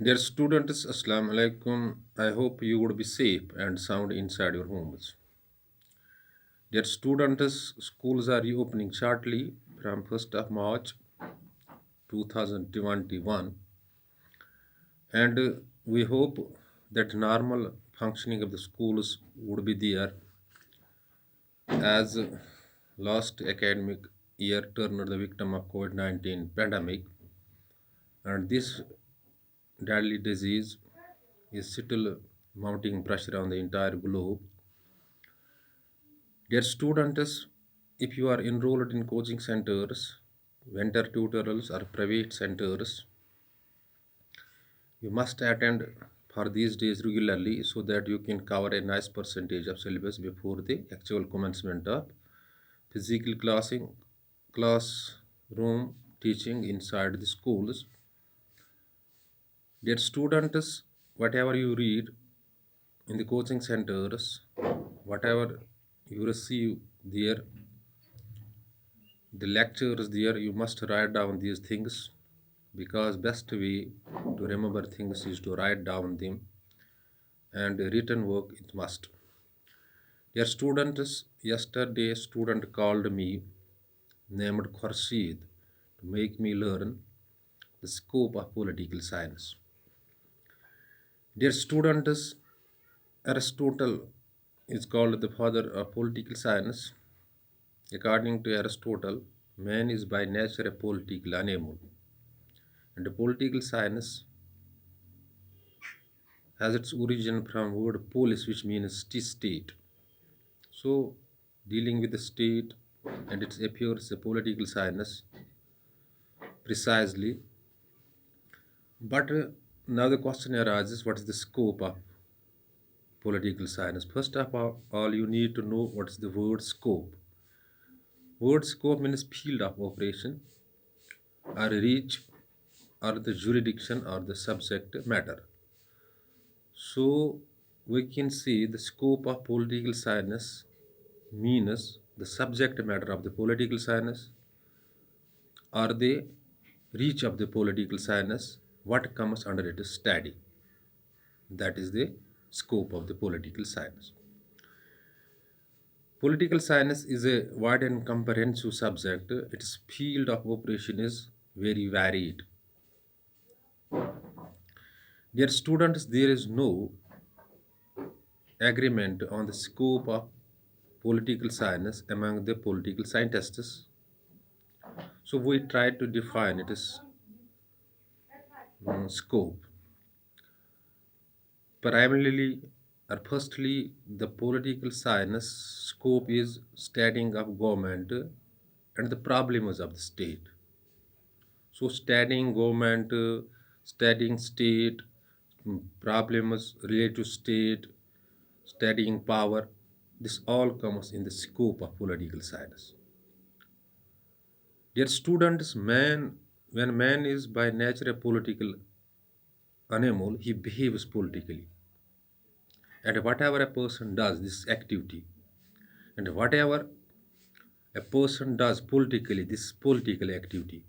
Dear students, Assalamu alaikum. I hope you would be safe and sound inside your homes. Dear students, schools are reopening shortly from 1st of March 2021, and we hope that normal functioning of the schools would be there as last academic year turned the victim of COVID-19 pandemic, and this deadly disease is still mounting pressure on the entire globe. Dear students, if you are enrolled in coaching centers, vendor tutorials, or private centers, you must attend for these days regularly so that you can cover a nice percentage of syllabus before the actual commencement of physical classroom teaching inside the schools. Dear students, whatever you read in the coaching centers, whatever you receive there, the lectures there, you must write down these things because best way to remember things is to write down them, and written work it must. Dear students, yesterday a student called me named Khurshid to make me learn the scope of political science. Dear students, Aristotle is called the father of political science. According to Aristotle, man is by nature a political animal, and the political science has its origin from word polis, which means state. So, dealing with the state and its appears a political science precisely. But now the question arises: what is the scope of political science? First of all, you need to know what is the word scope. Word scope means field of operation, or reach, or the jurisdiction, or the subject matter. So we can see the scope of political science means the subject matter of the political science or the reach of the political science, what comes under it is study. That is the scope of the political science. Political science is a wide and comprehensive subject. Its field of operation is very varied. Dear students, there is no agreement on the scope of political science among the political scientists. So we try to define its scope. Primarily or firstly, the political science scope is studying of government and the problems of the state. So studying government, studying state, problems related to state, studying power, this all comes in the scope of political science. Dear students, when man is by nature a political animal, he behaves politically. And whatever a person does, this activity, and whatever a person does politically, this political activity,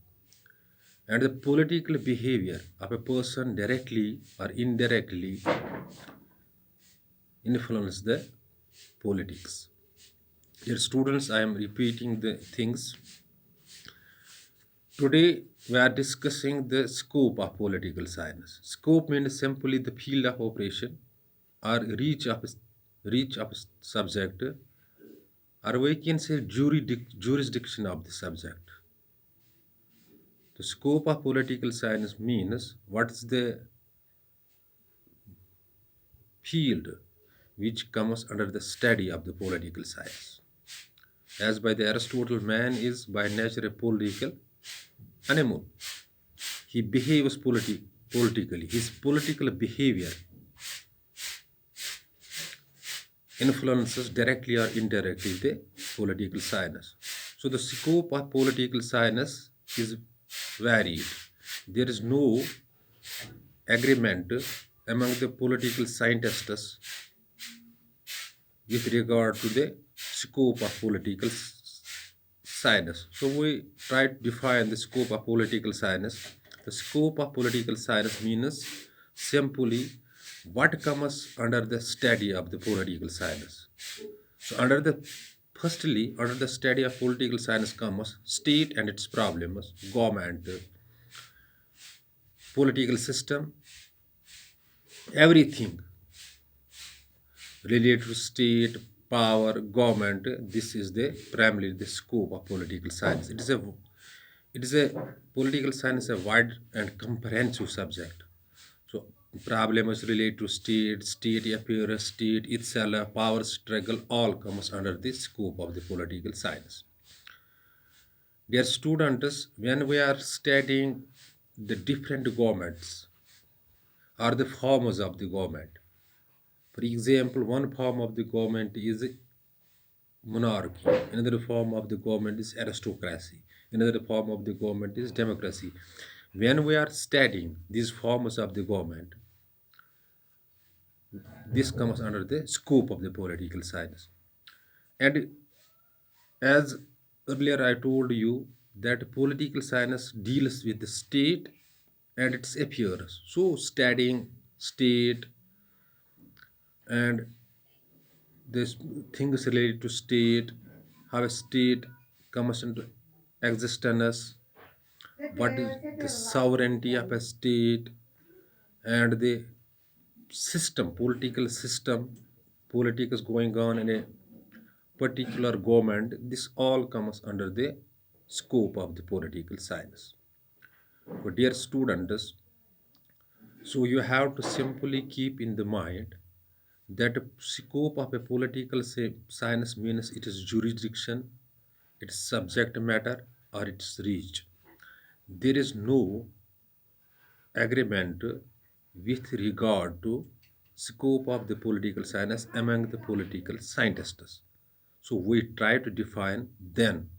and the political behavior of a person directly or indirectly influence the politics. Dear students, I am repeating the things. Today we are discussing the scope of political science. Scope means simply the field of operation or reach of subject, or we can say jurisdiction of the subject. The scope of political science means what is the field which comes under the study of the political science. As by the Aristotle, man is by nature a political animal. He behaves politically. His political behavior influences directly or indirectly the political science. So the scope of political science is varied. There is no agreement among the political scientists with regard to the scope of political science. So we try to define the scope of political science. The scope of political science means simply what comes under the study of the political science. So under the study of political science comes state and its problems, government, political system, everything related to state, power, government. This is the primarily the scope of political science. It is a political science, a wide and comprehensive subject. So problems related to state, state affairs, state itself, power struggle, all comes under the scope of the political science. Dear students, when we are studying the different governments or the forms of the government, for example, one form of the government is monarchy, another form of the government is aristocracy, another form of the government is democracy. When we are studying these forms of the government, this comes under the scope of the political science. And as earlier I told you that political science deals with the state and its affairs. So studying state and this things related to state, how a state comes into existence, what is the sovereignty of a state, and the system, political system, politics going on in a particular government, this all comes under the scope of the political science. So, dear students, so you have to simply keep in the mind that the scope of a political science means it is jurisdiction, its subject matter, or its reach. There is no agreement with regard to scope of the political science among the political scientists. So we try to define then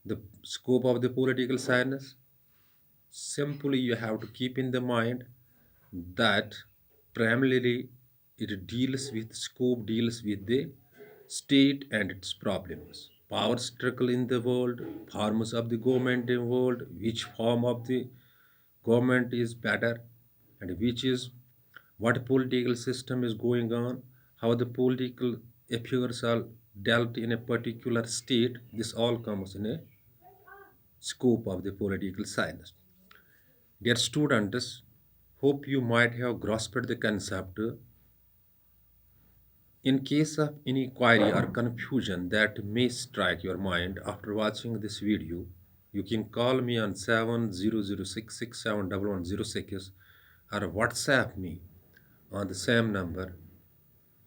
the scope of the political science. Simply you have to keep in the mind that primarily it deals with scope deals with the state and its problems, power struggle in the world, forms of the government in the world, which form of the government is better, and which is what political system is going on, how the political affairs are dealt in a particular state. This all comes in a scope of the political science. Dear students, hope you might have grasped the concept. In case of any query or confusion that may strike your mind after watching this video, you can call me on 7006671106 or WhatsApp me on the same number.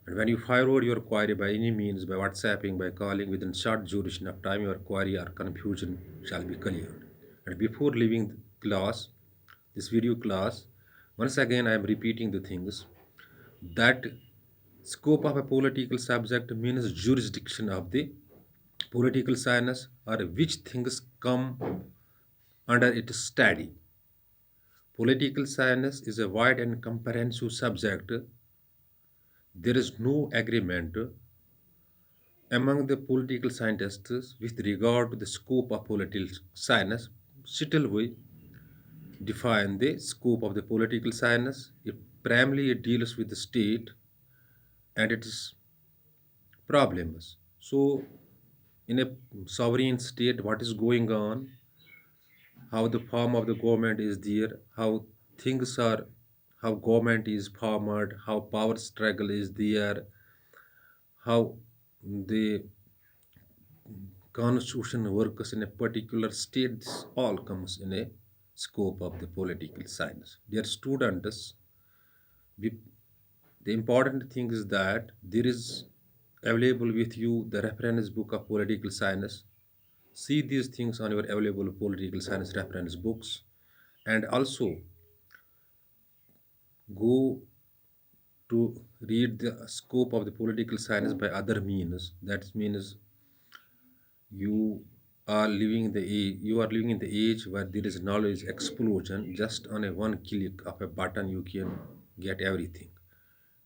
And when you forward your query by any means, by WhatsApping, by calling, within short duration of time, your query or confusion shall be cleared. And before leaving the class, this video class, once again I am repeating the things that scope of a political subject means jurisdiction of the political science or which things come under its study. Political science is a wide and comprehensive subject. There is no agreement among the political scientists with regard to the scope of political science. Still, we define the scope of the political science. It primarily deals with the state and its problems. So, in a sovereign state, what is going on, how the form of the government is there, how things are, how government is formed, how power struggle is there, how the constitution works in a particular state. This all comes in a scope of the political science. Dear students, we, the important thing is that there is available with you the reference book of political science. See these things on your available political science reference books, and also go to read the scope of the political science by other means. That means you you are living in the age where there is knowledge explosion. Just on a one click of a button you can get everything.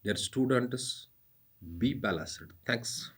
Dear students, be balanced. Thanks.